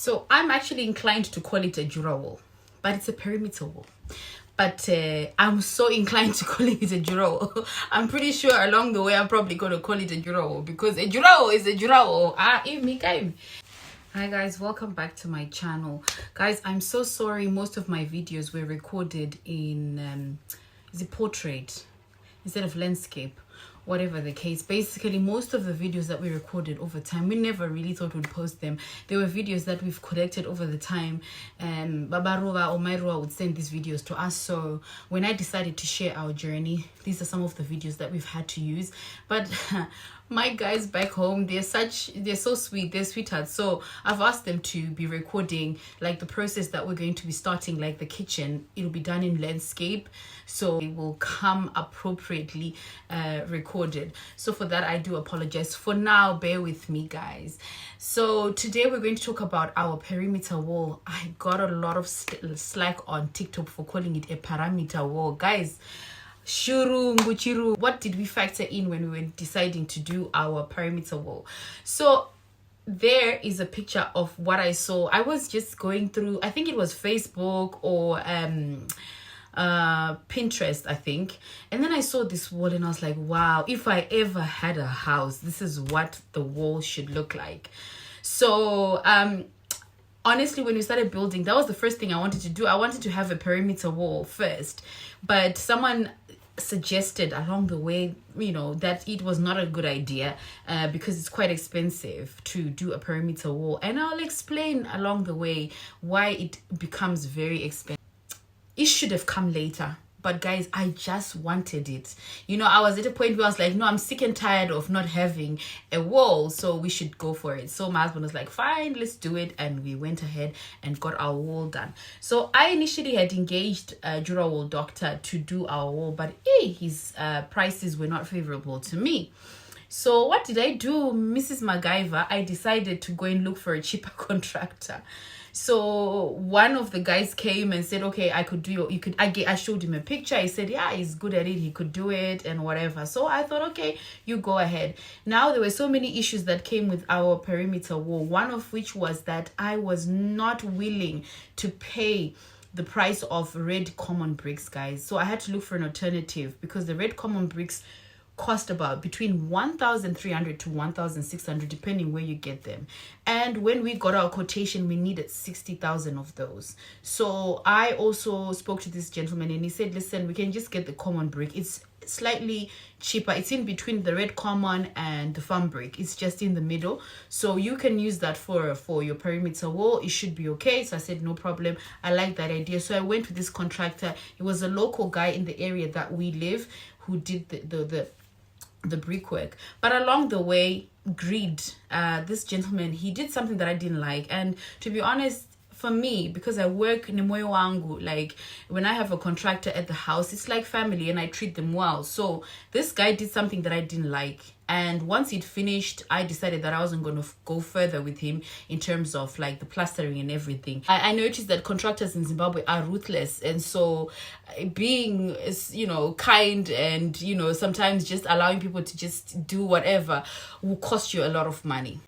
So I'm actually inclined to call it a durawall, but it's a perimeter wall. But I'm so inclined to calling it a durawall. I'm pretty sure along the way I'm probably going to call it a durawall, because a durawall is a durawall. Hi guys, welcome back to my channel. Guys, I'm so sorry most of my videos were recorded in is it portrait instead of landscape, whatever the case. Basically, most of the videos that we recorded over time, we never really thought we'd post them. They were videos that we've collected over the time. Babarova or Mairua would send these videos to us. So when I decided to share our journey, these are some of the videos that we've had to use. But my guys back home, they're so sweet, they're sweethearts. So I've asked them to be recording like the process that we're going to be starting, like the kitchen. It'll be done in landscape, so it will come appropriately recorded. So for that, I do apologize. For now, bear with me, guys. So today we're going to talk about our perimeter wall. I got a lot of slack on TikTok for calling it a parameter wall, guys. Shuru Nguchiru. What did we factor in when we were deciding to do our perimeter wall? So there is a picture of what I saw. I was just going through, I think it was Facebook or Pinterest, I think, and then I saw this wall and I was like, wow, if I ever had a house, this is what the wall should look like. So honestly, when we started building, that was the first thing I wanted to do. I wanted to have a perimeter wall first, but someone suggested along the way, you know, that it was not a good idea because it's quite expensive to do a perimeter wall, and I'll explain along the way why it becomes very expensive. It should have come later, but guys, I just wanted it. You know, I was at a point where I was like, no, I'm sick and tired of not having a wall, so we should go for it. So my husband was like, fine, let's do it, and we went ahead and got our wall done. So I initially had engaged a durawall doctor to do our wall, but his prices were not favorable to me. So what did I do, Mrs. MacGyver? I decided to go and look for a cheaper contractor. So one of the guys came and said, okay, I could do it. I showed him a picture. He said, yeah, he's good at it, he could do it and whatever. So I thought, okay, you go ahead. Now there were so many issues that came with our perimeter wall, one of which was that I was not willing to pay the price of red common bricks, guys. So I had to look for an alternative, because the red common bricks cost about between 1,300 to 1,600 depending where you get them. And when we got our quotation, we needed 60,000 of those. So I also spoke to this gentleman and he said, listen, we can just get the common brick. It's slightly cheaper. It's in between the red common and the farm brick. It's just in the middle, so you can use that for your perimeter wall. It should be okay. So I said, no problem, I like that idea. So I went with this contractor. He was a local guy in the area that we live who did the brickwork. But along the way, greed, this gentleman, he did something that I didn't like. And to be honest, for me, because I work in moyo wangu, like when I have a contractor at the house, it's like family and I treat them well. So this guy did something that I didn't like, and once it finished, I decided that I wasn't going to go further with him in terms of like the plastering and everything. I noticed that contractors in Zimbabwe are ruthless, and so being, you know, kind and, you know, sometimes just allowing people to just do whatever will cost you a lot of money.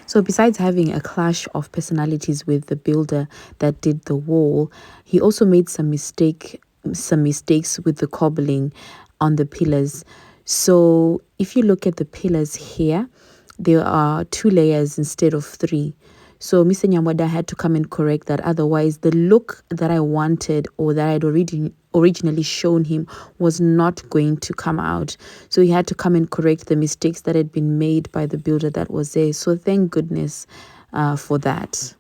So besides having a clash of personalities with the builder that did the wall, he also made some mistakes with the cobbling on the pillars. So if you look at the pillars here, there are 2 layers instead of 3. So Mr. Nyamweda had to come and correct that. Otherwise, the look that I wanted, or that I'd originally shown him, was not going to come out. So he had to come and correct the mistakes that had been made by the builder that was there. So thank goodness for that.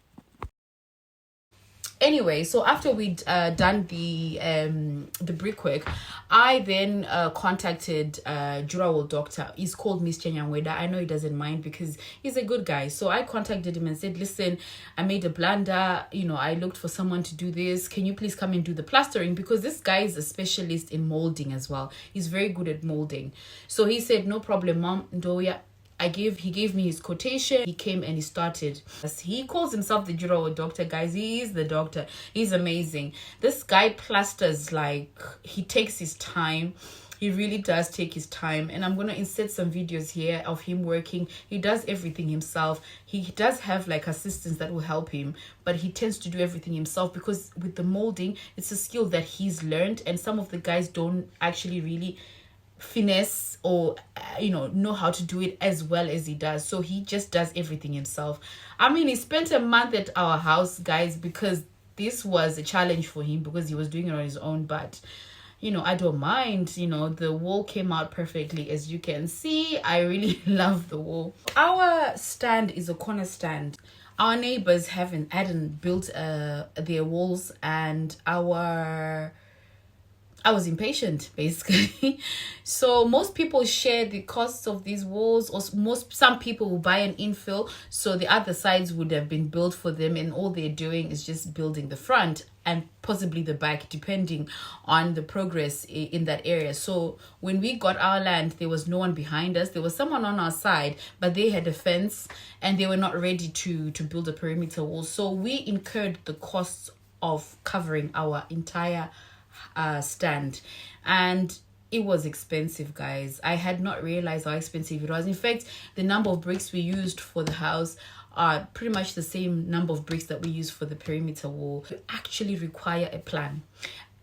Anyway, so after we'd done the brickwork, I then contacted durawall doctor. He's called Mr Nyamweda. I know he doesn't mind because he's a good guy. So I contacted him and said, listen, I made a blunder. You know, I looked for someone to do this. Can you please come and do the plastering? Because this guy is a specialist in molding as well. He's very good at molding. So he said, no problem, Mom. Ndoya. He gave me his quotation. He came and he started. He calls himself the durawall doctor, guys. He is the doctor. He's amazing. This guy plasters, like, he takes his time. He really does take his time, and I'm going to insert some videos here of him working. He does everything himself. He does have like assistants that will help him, but he tends to do everything himself because with the molding, it's a skill that he's learned, and some of the guys don't actually really finesse or know how to do it as well as he does. So he just does everything himself. I mean, he spent a month at our house, guys, because this was a challenge for him because he was doing it on his own. But I don't mind. The wall came out perfectly, as you can see. I really love the wall. Our stand is a corner stand. Our neighbors hadn't built their walls, and I was impatient, basically. So most people share the costs of these walls, or some people will buy an infill, so the other sides would have been built for them, and all they're doing is just building the front and possibly the back, depending on the progress in that area. So when we got our land, there was no one behind us. There was someone on our side, but they had a fence and they were not ready to build a perimeter wall. So we incurred the costs of covering our entire stand, and it was expensive, guys. I had not realized how expensive it was. In fact, the number of bricks we used for the house are pretty much the same number of bricks that we use for the perimeter wall. You actually require a plan.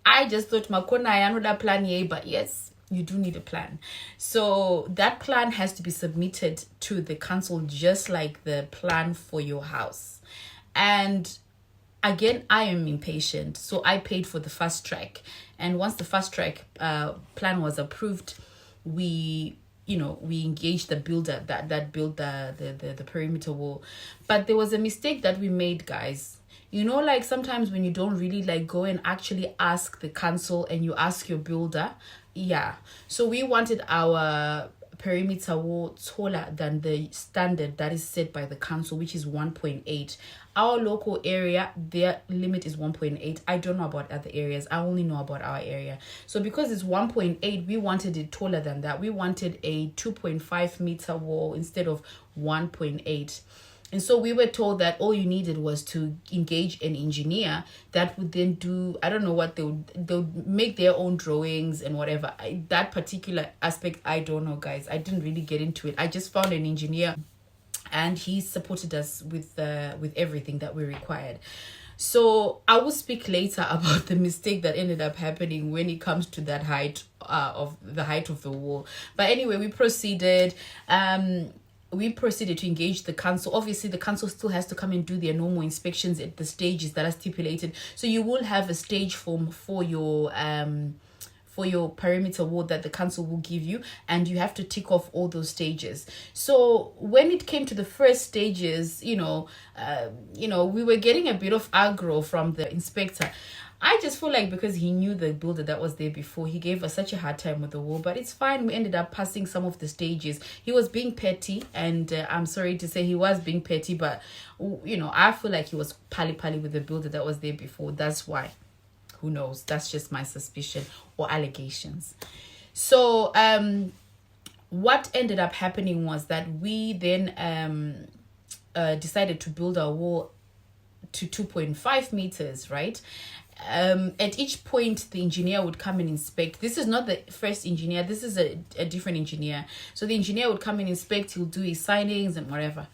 I just thought Makona I another plan here, but yes, you do need a plan. So that plan has to be submitted to the council, just like the plan for your house. And again, I am impatient, so I paid for the fast track. And once the fast track plan was approved, we engaged the builder that built the perimeter wall. But there was a mistake that we made, guys. Like sometimes when you don't really like go and actually ask the council and you ask your builder. Yeah. So we wanted our perimeter wall taller than the standard that is set by the council, which is 1.8. Our local area, their limit is 1.8. I don't know about other areas. I only know about our area. So because it's 1.8, we wanted it taller than that. We wanted a 2.5 meter wall instead of 1.8. And so we were told that all you needed was to engage an engineer that would then do, I don't know what they would make their own drawings and whatever. That particular aspect, I don't know, guys. I didn't really get into it. I just found an engineer and he supported us with everything that we required. So I will speak later about the mistake that ended up happening when it comes to that height of the wall. But anyway, we proceeded. To engage the council. Obviously, the council still has to come and do their normal inspections at the stages that are stipulated. So you will have a stage form for your perimeter wall that the council will give you, and you have to tick off all those stages. So when it came to the first stages, we were getting a bit of aggro from the inspector. I just feel like because he knew the builder that was there before, he gave us such a hard time with the wall, but it's fine. We ended up passing some of the stages. He was being petty, and I'm sorry to say he was being petty, but I feel like he was pally with the builder that was there before. That's why. Who knows? That's just my suspicion or allegations. So what ended up happening was that we then decided to build our wall to 2.5 meters, right? At each point, the engineer would come and inspect. This is not the first engineer. This is a different engineer. So the engineer would come and inspect. He'll do his signings and whatever.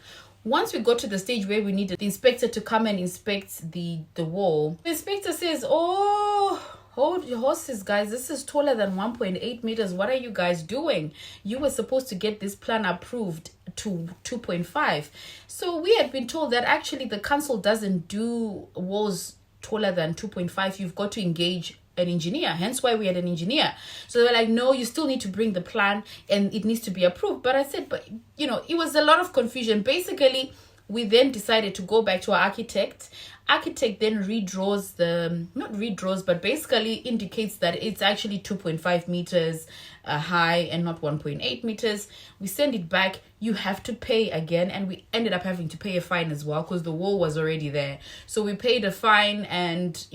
Once we got to the stage where we needed the inspector to come and inspect the wall, the inspector says, "Oh, hold your horses, guys. This is taller than 1.8 meters. What are you guys doing? You were supposed to get this plan approved to 2.5. So we had been told that actually the council doesn't do walls taller than 2.5. You've got to engage an engineer, hence why we had an engineer. So they're like, no, you still need to bring the plan and it needs to be approved. But I said, but it was a lot of confusion. Basically, we then decided to go back to our architect. Architect then but basically indicates that it's actually 2.5 meters high and not 1.8 meters. We send it back. You have to pay again, and we ended up having to pay a fine as well because the wall was already there. So we paid a fine, and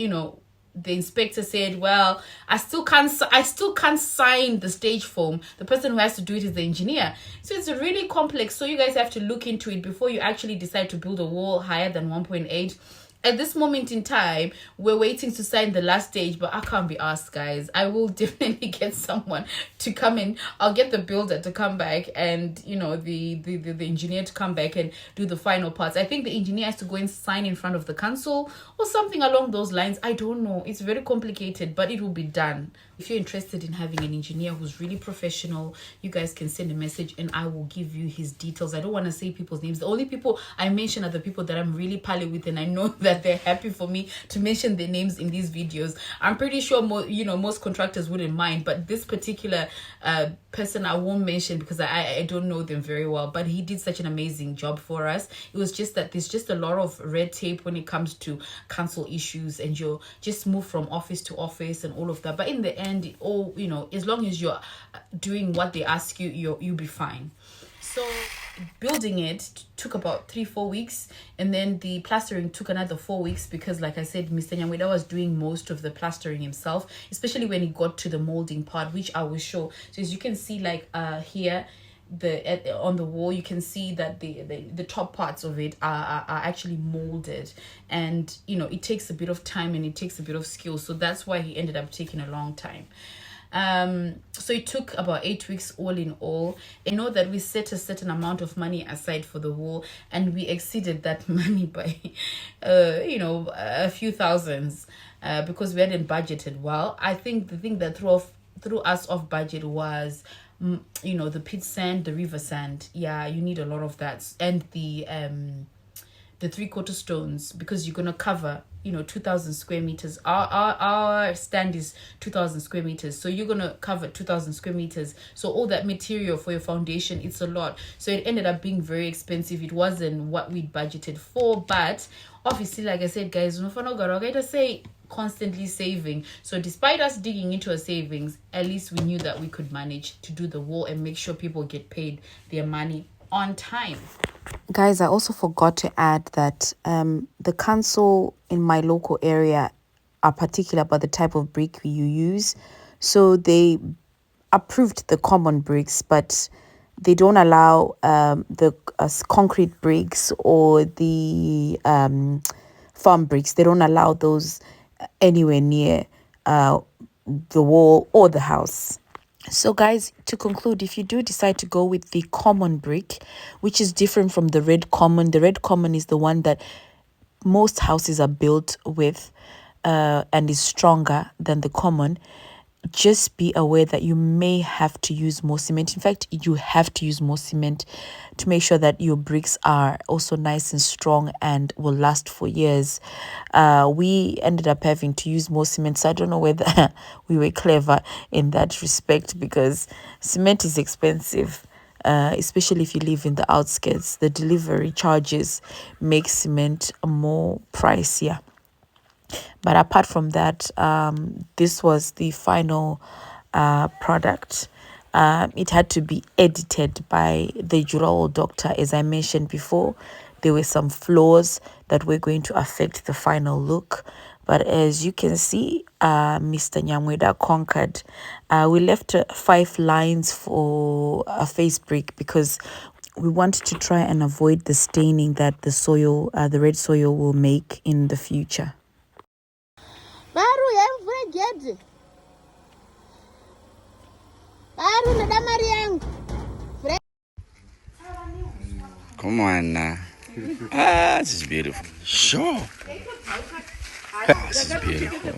the inspector said, well, I still can't sign the stage form. The person who has to do it is the engineer. So it's really complex. So you guys have to look into it before you actually decide to build a wall higher than 1.8. at this moment in time, we're waiting to sign the last stage, but I can't be asked, guys. I will definitely get someone to come in. I'll get the builder to come back, and you know, the engineer to come back and do the final parts. I think the engineer has to go and sign in front of the council or something along those lines. I don't know. It's very complicated, but it will be done. If you're interested in having an engineer who's really professional, you guys can send a message and I will give you his details. I don't want to say people's names. The only people I mention are the people that I'm really pally with, and I know that they're happy for me to mention their names in these videos. I'm pretty sure most contractors wouldn't mind, but this particular person I won't mention because I don't know them very well, but he did such an amazing job for us. It was just that there's just a lot of red tape when it comes to council issues, and you'll just move from office to office and all of that. But in the end, all, you know, as long as you're doing what they ask you, you'll be fine. So building it took about 3-4 weeks, and then the plastering took another 4 weeks because, like I said, Mr Nyamweda was doing most of the plastering himself, especially when he got to the molding part, which I will show. So as you can see, like here, on the wall, you can see that the top parts of it are actually molded, and you know, it takes a bit of time and it takes a bit of skill, so that's why he ended up taking a long time. So it took about 8 weeks all in all. I know that we set a certain amount of money aside for the wall, and we exceeded that money by you know, a few thousands, because we hadn't budgeted well. I think the thing that threw us off budget was, you know, the pit sand, the river sand. Yeah, you need a lot of that, and the 3/4 stones, because you're gonna cover, you know, 2,000 square meters. Our stand is 2,000 square meters, so you're gonna cover 2,000 square meters. So all that material for your foundation, it's a lot. So it ended up being very expensive. It wasn't what we budgeted for, but obviously, like I said, guys, say constantly saving. So despite us digging into our savings, at least we knew that we could manage to do the wall and make sure people get paid their money on time. Guys, I also forgot to add that the council in my local area are particular about the type of brick you use. So they approved the common bricks, but they don't allow the concrete bricks or the farm bricks. They don't allow those anywhere near the wall or the house. So guys, to conclude, if you do decide to go with the common brick, which is different from the red common, the red common is the one that most houses are built with and is stronger than the common, just be aware that you may have to use more cement. In fact, you have to use more cement to make sure that your bricks are also nice and strong and will last for years. We ended up having to use more cement, so I don't know whether we were clever in that respect, because cement is expensive, especially if you live in the outskirts. The delivery charges make cement more pricier. But apart from that, this was the final product. It had to be edited by the durawall doctor. As I mentioned before, there were some flaws that were going to affect the final look. But as you can see, Mr Nyamweda conquered. We left 5 lines for a face brick because we wanted to try and avoid the staining that the soil, the red soil, will make in the future. Come on now. This is beautiful. Sure. This is beautiful.